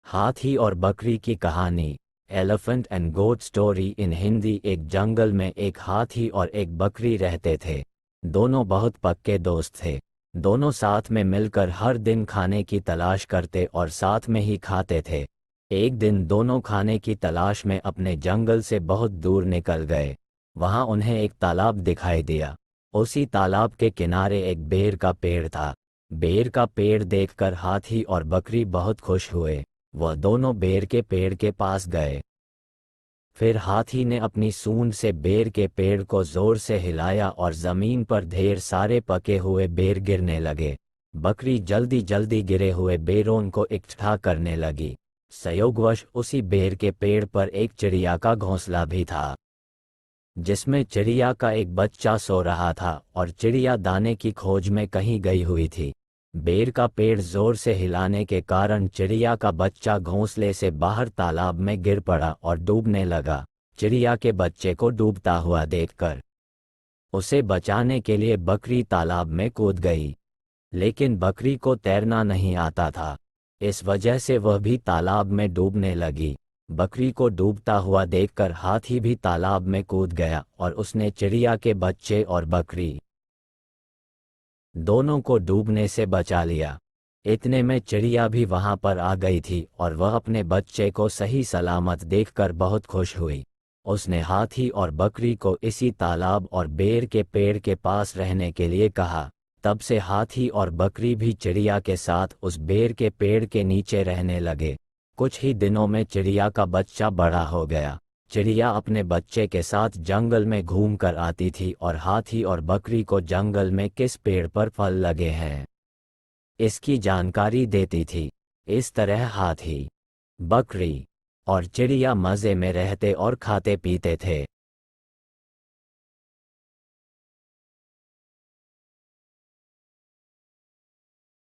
हाथी और बकरी की कहानी। Elephant and goat story in Hindi. एक जंगल में एक हाथी और एक बकरी रहते थे। दोनों बहुत पक्के दोस्त थे। दोनों साथ में मिलकर हर दिन खाने की तलाश करते और साथ में ही खाते थे। एक दिन दोनों खाने की तलाश में अपने जंगल से बहुत दूर निकल गए। वहां उन्हें एक तालाब दिखाई दिया। उसी तालाब के किनारे एक बेर का पेड़ था। बेर का पेड़ देखकर हाथी और बकरी बहुत खुश हुए। वह दोनों बेर के पेड़ के पास गए। फिर हाथी ने अपनी सूंड से बेर के पेड़ को जोर से हिलाया और जमीन पर ढेर सारे पके हुए बेर गिरने लगे। बकरी जल्दी जल्दी गिरे हुए बेरों को इकट्ठा करने लगी। संयोगवश उसी बेर के पेड़ पर एक चिड़िया का घोंसला भी था, जिसमें चिड़िया का एक बच्चा सो रहा था और चिड़िया दाने की खोज में कहीं गई हुई थी। बेर का पेड़ जोर से हिलाने के कारण चिड़िया का बच्चा घोंसले से बाहर तालाब में गिर पड़ा और डूबने लगा। चिड़िया के बच्चे को डूबता हुआ देखकर उसे बचाने के लिए बकरी तालाब में कूद गई, लेकिन बकरी को तैरना नहीं आता था। इस वजह से वह भी तालाब में डूबने लगी। बकरी को डूबता हुआ देखकर हाथी भी तालाब में कूद गया और उसने चिड़िया के बच्चे और बकरी दोनों को डूबने से बचा लिया। इतने में चिड़िया भी वहां पर आ गई थी और वह अपने बच्चे को सही सलामत देखकर बहुत खुश हुई। उसने हाथी और बकरी को इसी तालाब और बेर के पेड़ के पास रहने के लिए कहा। तब से हाथी और बकरी भी चिड़िया के साथ उस बेर के पेड़ के नीचे रहने लगे। कुछ ही दिनों में चिड़िया का बच्चा बड़ा हो गया। चिड़िया अपने बच्चे के साथ जंगल में घूम कर आती थी और हाथी और बकरी को जंगल में किस पेड़ पर फल लगे हैं इसकी जानकारी देती थी। इस तरह हाथी, बकरी और चिड़िया मज़े में रहते और खाते पीते थे।